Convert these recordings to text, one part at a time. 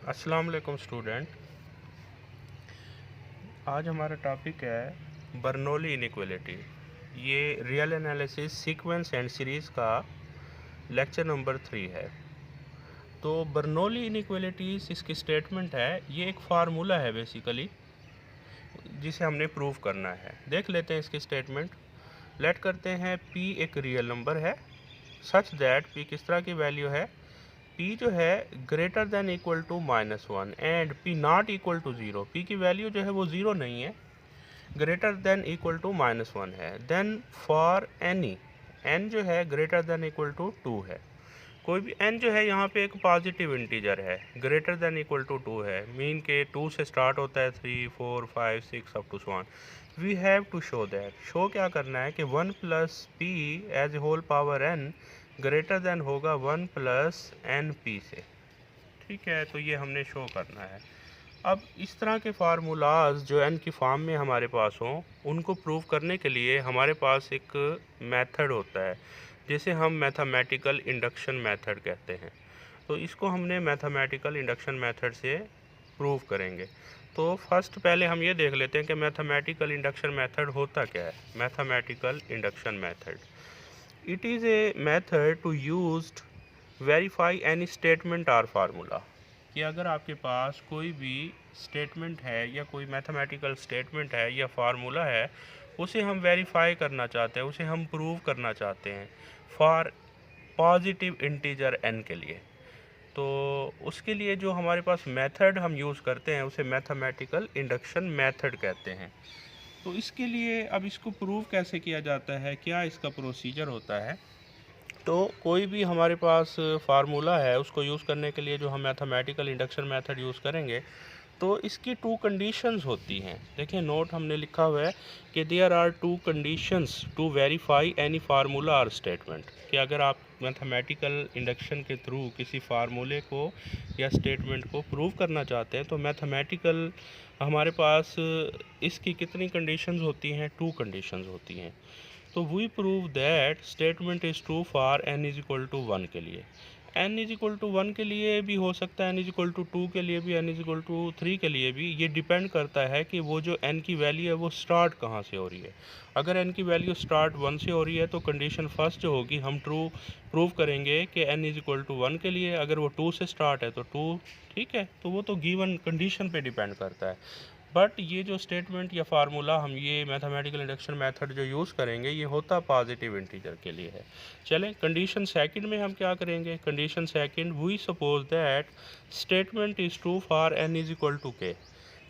अस्सलाम वालेकुम स्टूडेंट। आज हमारा टॉपिक है बर्नौली इनइक्वालिटी। ये real analysis sequence and series का लेक्चर नंबर 3 है। तो बर्नौली इनइक्वालिटीज़ इसकी स्टेटमेंट है, ये एक फार्मूला है बेसिकली जिसे हमने प्रूव करना है। देख लेते हैं इसकी स्टेटमेंट। लेट करते हैं p एक रियल नंबर है सच दैट p किस तरह की वैल्यू है, p जो है greater than equal to -1 and p not equal to 0। p की वैल्यू जो है वो 0 नहीं है, ग्रेटर देन इक्वल टू -1 है। देन फॉर एनी n जो है ग्रेटर देन इक्वल टू 2 है। कोई भी n जो है यहाँ पे एक पॉजिटिव इंटीजर है, ग्रेटर देन इक्वल टू 2 है, मीन के 2 से स्टार्ट होता है, 3 4 5 6 up to so on. We have to show that, show क्या करना है कि 1 प्लस p as a whole power n greater than होगा 1 प्लस एन पी से। ठीक है, तो ये हमने शो करना है। अब इस तरह के फार्मूलाज जो n की फॉर्म में हमारे पास हों, उनको प्रूव करने के लिए हमारे पास एक मेथड होता है जिसे हम मैथमेटिकल इंडक्शन मेथड कहते हैं। तो इसको हमने मैथमेटिकल इंडक्शन मेथड से प्रूव करेंगे। तो फर्स्ट पहले हम ये देख लेते हैं कि मैथमेटिकल इंडक्शन मेथड होता क्या है। Mathematical induction method, it is a method to used verify any statement और फार्मूला। कि अगर आपके पास कोई भी स्टेटमेंट है या कोई मैथमेटिकल स्टेटमेंट है या फार्मूला है, उसे हम वेरीफाई करना चाहते हैं, उसे हम प्रूव करना चाहते हैं फॉर पॉजिटिव इंटीजर n के लिए, तो उसके लिए जो हमारे पास मेथड हम यूज़ करते हैं उसे मैथमेटिकल इंडक्शन मेथड कहते हैं। तो इसके लिए अब इसको प्रूव कैसे किया जाता है, क्या इसका प्रोसीजर होता है। तो कोई भी हमारे पास फार्मूला है, उसको यूज़ करने के लिए जो हम मैथमेटिकल इंडक्शन मेथड यूज़ करेंगे, तो इसकी 2 कंडीशंस होती हैं। देखिए नोट हमने लिखा हुआ है कि there are 2 conditions to verify any formula और स्टेटमेंट। कि अगर आप मैथमेटिकल इंडक्शन के थ्रू किसी फार्मूले को या स्टेटमेंट को प्रूव करना चाहते हैं, तो मैथमेटिकल हमारे पास इसकी कितनी कंडीशंस होती हैं, 2 कंडीशंस होती हैं। तो we prove that statement is true for n is equal to 1 के लिए। n इज इक्वल टू 1 के लिए भी हो सकता है, n इज इक्वल टू 2 के लिए भी, n इज इक्वल टू 3 के लिए भी। ये डिपेंड करता है कि वो जो n की वैल्यू है वो स्टार्ट कहाँ से हो रही है। अगर n की वैल्यू स्टार्ट 1 से हो रही है तो कंडीशन फर्स्ट जो होगी हम ट्रू प्रूव करेंगे कि n इज इक्वल टू 1 के लिए। अगर वो 2 से स्टार्ट है तो 2, ठीक है, तो वो तो गिवन कंडीशन पे डिपेंड करता है। बट ये जो स्टेटमेंट या फार्मूला हम ये मैथमेटिकल इंडक्शन मेथड जो यूज़ करेंगे, ये होता पॉजिटिव इंटीजर के लिए है। चलें कंडीशन सेकंड में हम क्या करेंगे। Condition second, we suppose that statement is true for n is equal to k।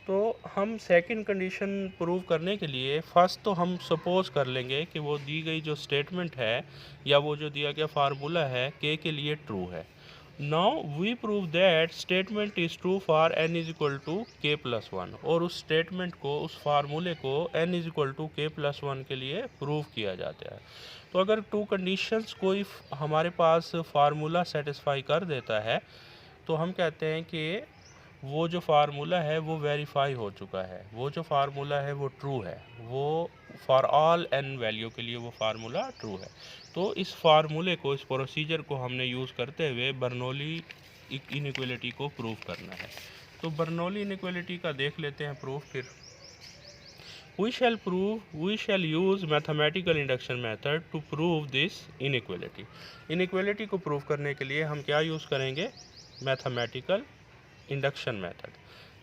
तो हम सेकंड कंडीशन प्रूव करने के लिए फर्स्ट तो हम सपोज कर लेंगे कि वो दी गई जो स्टेटमेंट है या वो जो दिया गया फार्मूला है k के लिए ट्रू है। Now we prove that statement is true for n is equal to k plus 1, और उस स्टेटमेंट को, उस फार्मूले को n is equal to k plus 1 के लिए प्रूव किया जाता है। तो अगर 2 कंडीशंस कोई हमारे पास फार्मूला सेटिस्फाई कर देता है, तो हम कहते हैं कि वो जो फार्मूला है वो वेरीफाई हो चुका है, वो जो फार्मूला है वो ट्रू है, वो फॉर ऑल n वैल्यू के लिए वो फार्मूला ट्रू है। तो इस फार्मूले को, इस प्रोसीजर को हमने यूज़ करते हुए बर्नौली इनइक्वालिटी को प्रूव करना है। तो बर्नौली इनइक्वालिटी का देख लेते हैं प्रूफ। फिर we shall use mathematical induction method to prove this inequality। Inequality को प्रूव करने के लिए हम क्या यूज़ करेंगे, मैथमेटिकल इंडक्शन मेथड।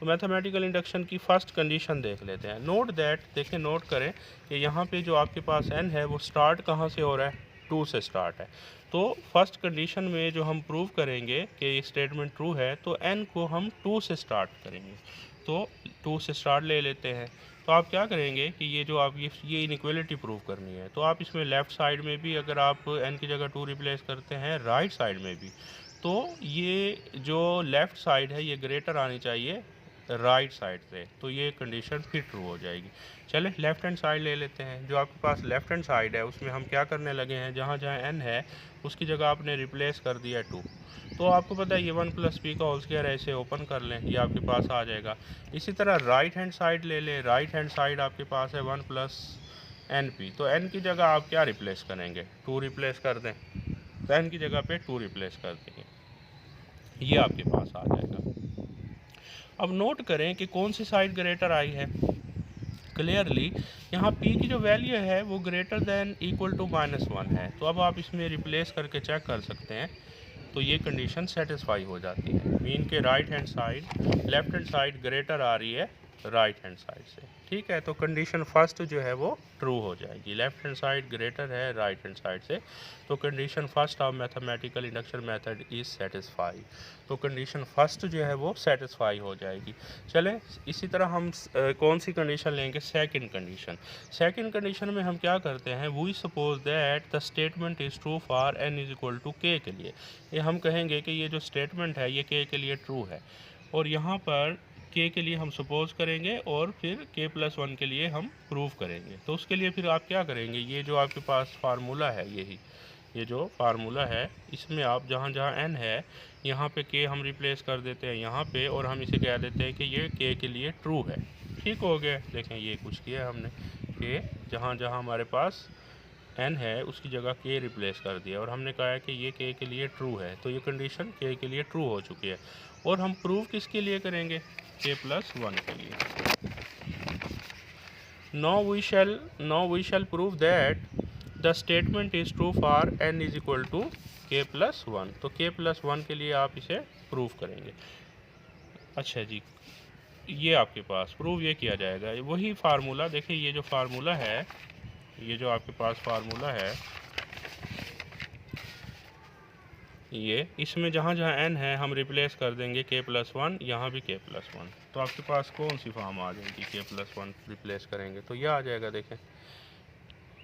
तो मैथमेटिकल इंडक्शन की फर्स्ट कंडीशन देख लेते हैं। नोट दैट, देखें नोट करें कि यहाँ पे जो आपके पास n है वो स्टार्ट कहाँ से हो रहा है, 2 से स्टार्ट है। तो फर्स्ट कंडीशन में जो हम प्रूव करेंगे कि ये स्टेटमेंट ट्रू है, तो n को हम 2 से स्टार्ट करेंगे। तो 2 से स्टार्ट ले लेते हैं। तो आप क्या करेंगे कि ये जो आप ये इनइक्वालिटी प्रूव करनी है, तो आप इसमें लेफ़्ट साइड में भी अगर आप n की जगह 2 रिप्लेस करते हैं, राइट साइड में भी, तो ये जो लेफ़्ट साइड है ये ग्रेटर आनी चाहिए राइट साइड से, तो ये कंडीशन फिर ट्रू हो जाएगी। चलें लेफ़्ट हैंड साइड ले लेते हैं। जो आपके पास लेफ़्ट हैंड साइड है उसमें हम क्या करने लगे हैं, जहाँ जहाँ n है उसकी जगह आपने रिप्लेस कर दिया 2। तो आपको पता है ये 1 प्लस p का होल स्क्वायर है, इसे ओपन कर लें, ये आपके पास आ जाएगा। इसी तरह राइट हैंड साइड ले लें। राइट हैंड साइड आपके पास है 1 प्लस np, तो n की जगह आप क्या रिप्लेस करेंगे, 2 रिप्लेस कर दें, तो n की जगह पे 2 रिप्लेस कर देंगे, ये आपके पास आ जाएगा। अब नोट करें कि कौन सी साइड ग्रेटर आई है। क्लियरली यहाँ p की जो वैल्यू है वो ग्रेटर देन इक्वल टू -1 है। तो अब आप इसमें रिप्लेस करके चेक कर सकते हैं, तो ये कंडीशन सेटिस्फाई हो जाती है। मीन के right hand side left hand side greater आ रही है राइट हैंड साइड से, ठीक है। तो कंडीशन फर्स्ट जो है वो ट्रू हो जाएगी। लेफ्ट हैंड साइड ग्रेटर है राइट हैंड साइड से, तो condition first of mathematical induction method is satisfy. तो कंडीशन फर्स्ट जो है वो सेटिस्फाई हो जाएगी। चलें इसी तरह हम कौन सी कंडीशन लेंगे, सेकंड कंडीशन। सेकंड कंडीशन में हम क्या करते हैं, we suppose that the statement is true for n is equal to k के लिए। ये हम कहेंगे कि ये जो स्टेटमेंट है ये k के लिए ट्रू है, और यहाँ पर k के लिए हम सपोज करेंगे और फिर k+1 के लिए हम प्रूव करेंगे। तो उसके लिए फिर आप क्या करेंगे, ये जो आपके पास फार्मूला है यही, ये जो फार्मूला है इसमें आप जहाँ जहाँ n है यहाँ पे k हम रिप्लेस कर देते हैं यहाँ पे, और हम इसे कह देते हैं कि ये k के लिए ट्रू है। ठीक हो गया। देखें ये कुछ किया हमने कि जहाँ जहाँ हमारे पास n है उसकी जगह k रिप्लेस कर दिया, और हमने कहा है कि ये k के लिए ट्रू है। तो ये कंडीशन k के लिए ट्रू हो चुकी है। और हम प्रूव किसके लिए करेंगे, k+1 के लिए। Now we shall prove that the statement is true for n is equal to k+1। तो k+1 के लिए आप इसे प्रूव करेंगे। अच्छा जी, ये आपके पास प्रूव ये किया जाएगा। वही फार्मूला देखिए, ये जो फार्मूला है, ये जो आपके पास फार्मूला है ये, इसमें जहाँ जहाँ n है हम रिप्लेस कर देंगे k+1, यहाँ भी k+1। तो आपके पास कौन सी फॉर्म आ जाएगी, k+1 रिप्लेस करेंगे तो ये आ जाएगा। देखें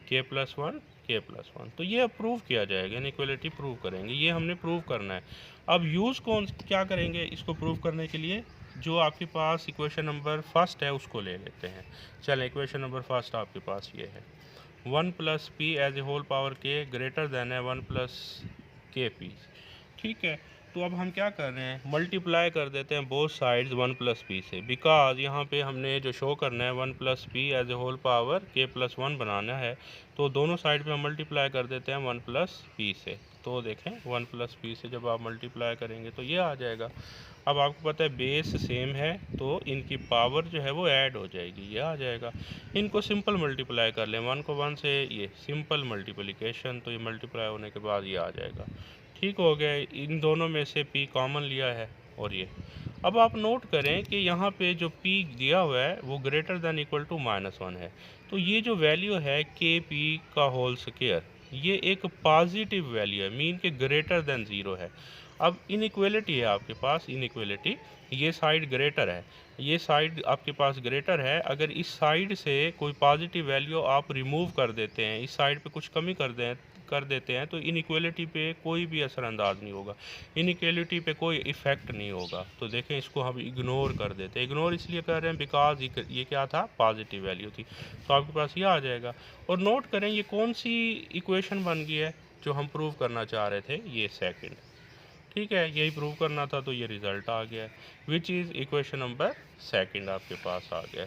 k+1 k+1, तो ये प्रूव किया जाएगा, इनइक्वालिटी प्रूव करेंगे। ये हमने प्रूव करना है। अब यूज़ क्या करेंगे इसको प्रूव करने के लिए, जो आपके पास इक्वेशन नंबर फर्स्ट है उसको ले लेते हैं। चलें इक्वेशन नंबर फर्स्ट आपके पास ये है, 1 + p as a whole power k greater than है 1 + kp। ठीक है, तो अब हम क्या कर रहे हैं, मल्टीप्लाई कर देते हैं बोथ साइड्स 1 + p से, बिकॉज यहाँ पे हमने जो शो करना है 1 + p as a whole power k+1 बनाना है। तो दोनों साइड पे हम मल्टीप्लाई कर देते हैं 1 + p से। तो देखें 1 + p से जब आप मल्टीप्लाई करेंगे तो ये आ जाएगा। अब आपको पता है बेस सेम है तो इनकी पावर जो है वो ऐड हो जाएगी, ये आ जाएगा। इनको सिंपल मल्टीप्लाई कर लें, 1 को 1 से, ये सिंपल मल्टीप्लिकेशन, तो ये मल्टीप्लाई होने के बाद ये आ जाएगा। ठीक हो गया। इन दोनों में से p कॉमन लिया है, और ये अब आप नोट करें कि यहाँ पे जो p दिया हुआ है वो ग्रेटर देन इक्वल टू -1 है। तो ये जो वैल्यू है kp का होल स्क्वायर, ये एक पॉजिटिव वैल्यू है, मीन के ग्रेटर देन 0 है। अब इनइक्वालिटी है आपके पास, इनइक्वालिटी, ये साइड ग्रेटर है, ये साइड आपके पास ग्रेटर है। अगर इस साइड से कोई पॉजिटिव वैल्यू आप रिमूव कर देते हैं, इस साइड पे कुछ कमी कर देते हैं, तो इनइक्वालिटी पे कोई भी असरअंदाज नहीं होगा, इनइक्वालिटी पे कोई इफ़ेक्ट नहीं होगा। तो देखें इसको हम इग्नोर कर देते हैं। इग्नोर इसलिए कर रहे हैं बिकॉज ये क्या था, पॉजिटिव वैल्यू थी। तो आपके पास ये आ जाएगा। और नोट करें ये कौन सी इक्वेशन बन गई है जो हम प्रूव करना चाह रहे थे, ये सेकंड। ठीक है, यही प्रूव करना था, तो ये रिज़ल्ट आ गया, which is equation number second आपके पास आ गया।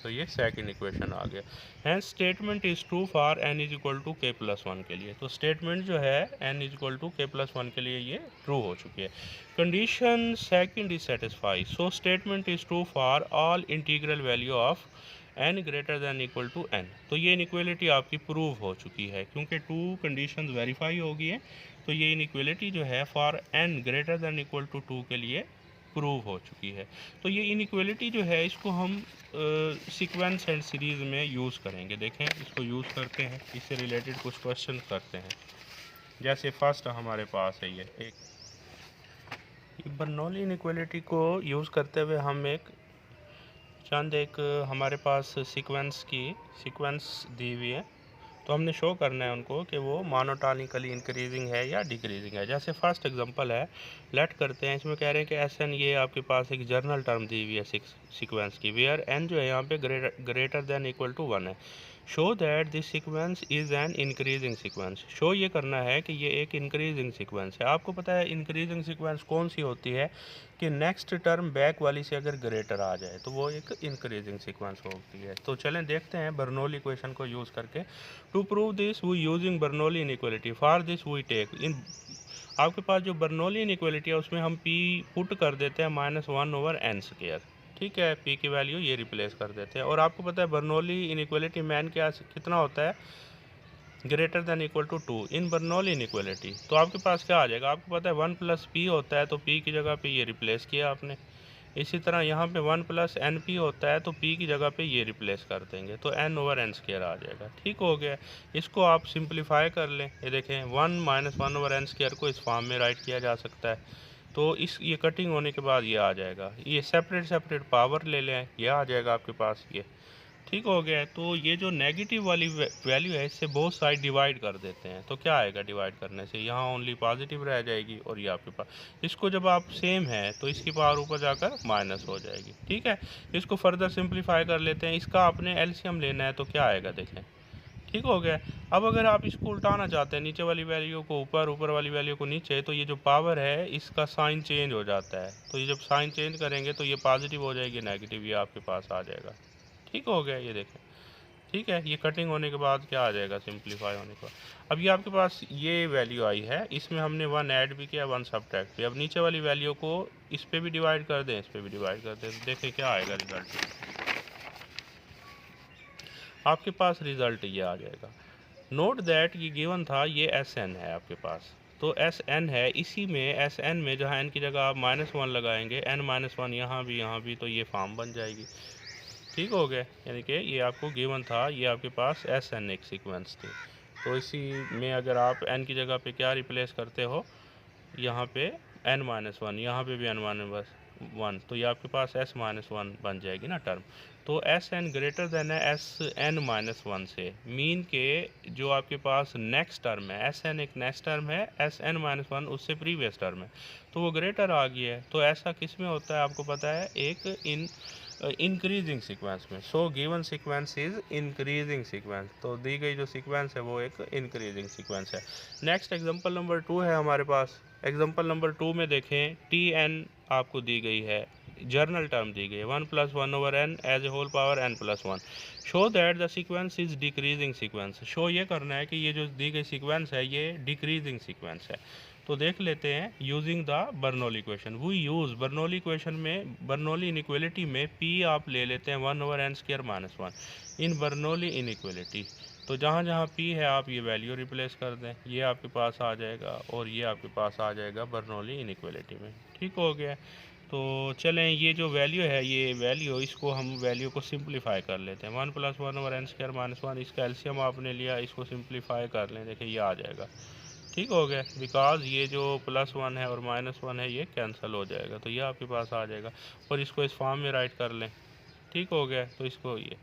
तो ये सेकंड इक्वेशन आ गया। Hence statement is true for n is equal to k+1 के लिए। तो स्टेटमेंट जो है n is equal to k+1 के लिए ये ट्रू हो चुकी है। Condition second is satisfy, so statement is true for all integral value of n greater than equal to n। तो ये इनइक्वालिटी आपकी प्रूव हो चुकी है, क्योंकि 2 कंडीशन वेरीफाई हो गई है। तो ये इनइक्वालिटी जो है for n greater than equal to 2 के लिए प्रूव हो चुकी है। तो ये इनइक्वालिटी जो है इसको हम सीक्वेंस एंड सीरीज़ में यूज़ करेंगे। देखें इसको यूज़ करते हैं, इससे रिलेटेड कुछ क्वेश्चन करते हैं। जैसे फर्स्ट हमारे पास है ये एक बर्नौली इनइक्वालिटी को यूज़ करते हुए हम एक हमारे पास सीक्वेंस दी हुई है, तो हमने शो करना है उनको कि वो मोनोटोनिकली इंक्रीजिंग है या डिक्रीजिंग है। जैसे फर्स्ट एग्जांपल है, लेट करते हैं, इसमें कह रहे हैं कि एस एन, ये आपके पास एक जर्नल टर्म दी हुई है सीक्वेंस की, वेयर एन जो है यहाँ पे ग्रेटर देन इक्वल टू 1 है। Show that this sequence is an increasing sequence. Show ये करना है कि ये एक इंक्रीजिंग सीक्वेंस है। आपको पता है इंक्रीजिंग सीक्वेंस कौन सी होती है, कि नेक्स्ट टर्म बैक वाली से अगर ग्रेटर आ जाए तो वो एक इंक्रीजिंग सीक्वेंस होती है। तो चलें देखते हैं बर्नौली इक्वेशन को यूज़ करके। To prove this we using Bernoulli inequality, for this we take in आपके पास जो बर्नौली इनइक्वालिटी है उसमें हम p पुट कर देते हैं -1/n²। ठीक है, p की वैल्यू ये रिप्लेस कर देते हैं। और आपको पता है बर्नौली इनइक्वालिटी में n क्या कितना होता है, greater than equal to 2 in Bernoulli inequality. तो आपके पास क्या आ जाएगा, आपको पता है 1 + p होता है, तो p की जगह पे ये रिप्लेस किया आपने। इसी तरह यहाँ पे 1 + np होता है, तो p की जगह पे ये रिप्लेस कर देंगे, तो n/n² आ जाएगा। ठीक हो गया। इसको आप सिंप्लीफाई कर लें, ये देखें 1 - 1/n² को इस फॉर्म में राइट किया जा सकता है। तो ये कटिंग होने के बाद ये आ जाएगा, ये सेपरेट पावर ले लें, ये आ जाएगा आपके पास ये। ठीक हो गया। तो ये जो नेगेटिव वाली वैल्यू है इससे बोथ साइड डिवाइड कर देते हैं, तो क्या आएगा डिवाइड करने से, यहाँ ओनली पॉजिटिव रह जाएगी और ये आपके पास, इसको जब आप सेम है तो इसकी पावर ऊपर जाकर माइनस हो जाएगी। ठीक है, इसको फर्दर सिंप्लीफाई कर लेते हैं, इसका आपने एलसीएम लेना है, तो क्या आएगा देखें। ठीक हो गया। अब अगर आप इसको उल्टाना चाहते हैं, नीचे वाली वैल्यू को ऊपर, ऊपर वाली वैल्यू को नीचे, तो ये जो पावर है इसका साइन चेंज हो जाता है, तो ये जब साइन चेंज करेंगे तो ये पॉजिटिव हो जाएगी, नेगेटिव ये आपके पास आ जाएगा। ठीक हो गया, ये देखें। ठीक है, ये कटिंग होने के बाद क्या आ जाएगा, सिंप्लीफाई होने के बाद। अब ये आपके पास ये वैल्यू आई है, इसमें हमने 1 ऐड भी किया, 1 सब्ट्रैक्ट भी। अब नीचे वाली वैल्यू को इस पे भी डिवाइड कर दें, इस पे भी डिवाइड कर दें, देखें क्या आएगा रिजल्ट। आपके पास रिजल्ट ये आ जाएगा। नोट दैट ये गिवन था, ये Sn है आपके पास, तो Sn है, इसी में Sn में जहाँ n की जगह आप -1 लगाएंगे, n-1 यहाँ भी, तो ये फॉर्म बन जाएगी। ठीक हो गया, यानी कि ये आपको गिवन था, ये आपके पास Sn एक सीक्वेंस थी। तो इसी में अगर आप n की जगह पे क्या रिप्लेस करते हो, यहाँ पे n-1, यहाँ पे भी n-1, तो ये आपके पास s-1 बन जाएगी ना टर्म। तो Sn ग्रेटर देन है Sn-1 से, मीन के जो आपके पास नेक्स्ट टर्म है, Sn एक नेक्स्ट टर्म है, Sn-1 उससे प्रीवियस टर्म है, तो वो ग्रेटर आ गया है। तो ऐसा किस में होता है आपको पता है, एक इंक्रीजिंग सीक्वेंस में। So given sequence is increasing sequence, तो दी गई जो सीक्वेंस है वो एक इंक्रीजिंग सीक्वेंस है। नेक्स्ट एग्जांपल नंबर 2 है हमारे पास। एग्जांपल नंबर 2 में देखें, Tn आपको दी गई है, जर्नल टर्म दी गई है 1 + 1/n as a whole power n+1। Show that the sequence is decreasing sequence. Show ये करना है कि ये जो दी गई सीक्वेंस है ये डिक्रीजिंग सीक्वेंस है। तो देख लेते हैं using the Bernoulli equation. We use Bernoulli equation में, बर्नौली इनइक्वालिटी में p आप ले लेते हैं 1/n² - 1 इन बर्नौली इनइक्वालिटी। तो जहाँ जहाँ p है आप ये वैल्यू रिप्लेस कर दें, ये आपके पास आ जाएगा और ये आपके पास आ जाएगा बर्नौली इनइक्वालिटी में। ठीक हो गया। तो चलें, ये जो वैल्यू है, ये वैल्यू, इसको हम वैल्यू को सिंप्लीफाई कर लेते हैं। 1 + 1/n² - 1, इसका एलसीएम आपने लिया, इसको सिंप्लीफाई कर लें, देखिए ये आ जाएगा। ठीक हो गया, बिकॉज ये जो +1 है और -1 है ये कैंसिल हो जाएगा, तो ये आपके पास आ जाएगा। और इसको इस फॉर्म में राइट कर लें। ठीक हो गया, तो इसको ये,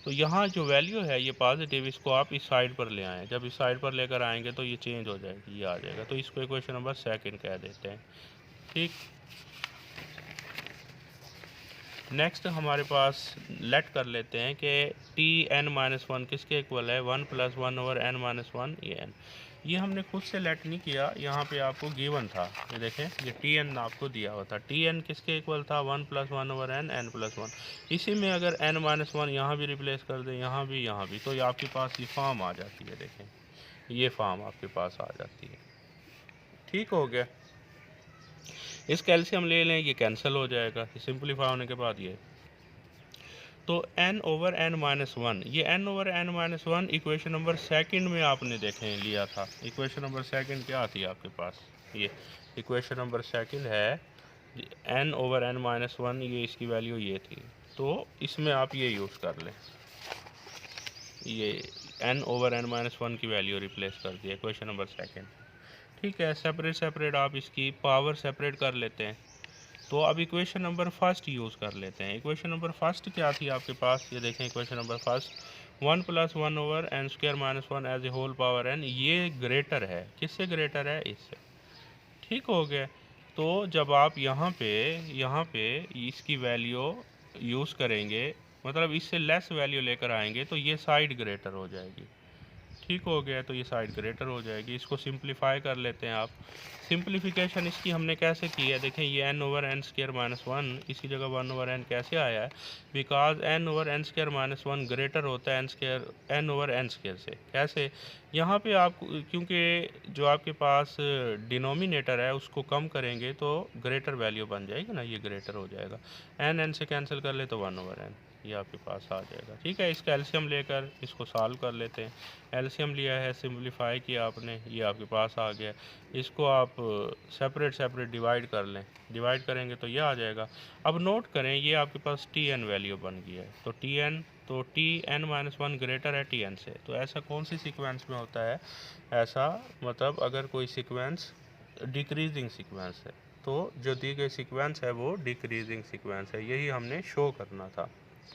तो यहाँ जो वैल्यू है ये पॉजिटिव, इसको आप इस साइड पर ले आएँ, जब इस साइड पर लेकर आएंगे तो ये चेंज हो जाएगी, ये आ जाएगा। तो इसको इक्वेशन नंबर 2 कह देते हैं। ठीक, नेक्स्ट हमारे पास लेट कर लेते हैं कि Tn-1 किसके इक्वल है, 1 + 1/n-1 ये n। ये हमने खुद से लेट नहीं किया, यहाँ पे आपको गिवन था, ये देखें, ये Tn आपको दिया हुआ था। Tn किसके इक्वल था, 1 + 1/n+1। इसी में अगर n-1 यहाँ भी रिप्लेस कर दें, यहाँ भी, तो ये आपके पास ये फॉर्म आ जाती है, देखें ये फॉर्म आपके पास आ जाती है। ठीक हो गया, इस कैल्शियम ले लें, ये कैंसिल हो जाएगा सिंप्लीफाई होने के बाद ये। तो n/n-1, ये n/n-1 इक्वेशन नंबर 2 में आपने देखें लिया था। इक्वेशन नंबर 2 क्या थी आपके पास, ये इक्वेशन नंबर 2 है n/n-1, ये इसकी वैल्यू ये थी। तो इसमें आप ये यूज़ कर लें, ये n/n-1 की वैल्यू रिप्लेस कर दिया इक्वेशन नंबर 2। ठीक है, सेपरेट आप इसकी पावर सेपरेट कर लेते हैं। तो अब इक्वेशन नंबर 1 यूज़ कर लेते हैं। इक्वेशन नंबर 1 क्या थी आपके पास, ये देखें equation number 1, 1 + 1/n² - 1 as a whole power n, ये ग्रेटर है, किससे ग्रेटर है, इससे। ठीक हो गया। तो जब आप यहाँ पे इसकी वैल्यू यूज़ करेंगे, मतलब इससे लेस वैल्यू लेकर आएंगे, तो ये साइड ग्रेटर हो जाएगी। ठीक हो गया, तो ये साइड ग्रेटर हो जाएगी। इसको सिंप्लीफाई कर लेते हैं आप। सिंप्लीफिकेशन इसकी हमने कैसे की है, देखें ये n over N square minus one, इसी जगह 1 ओवर n कैसे आया है, because n over N square minus one greater होता है n ओवर एन स्केयर से। कैसे, यहाँ पे आप क्योंकि जो आपके पास डिनोमिनेटर है उसको कम करेंगे तो ग्रेटर वैल्यू बन जाएगी ना, ये ग्रेटर हो जाएगा, n से कैंसिल कर ले तो 1 ओवर n ये आपके पास आ जाएगा। ठीक है, इसका एलसीएम लेकर इसको सॉल्व कर लेते हैं। एलसीएम लिया है, सिंप्लीफाई किया आपने, ये आपके पास आ गया। इसको आप सेपरेट डिवाइड कर लें, डिवाइड करेंगे तो ये आ जाएगा। अब नोट करें ये आपके पास टी एन वैल्यू बन गई है, तो T N minus one greater है टी एन से। तो ऐसा कौन सी सीक्वेंस में होता है, ऐसा मतलब अगर कोई सीक्वेंस डिक्रीजिंग सीक्वेंस है तो जो दी गई सीक्वेंस है वो डिक्रीजिंग सीक्वेंस है, यही हमने शो करना था।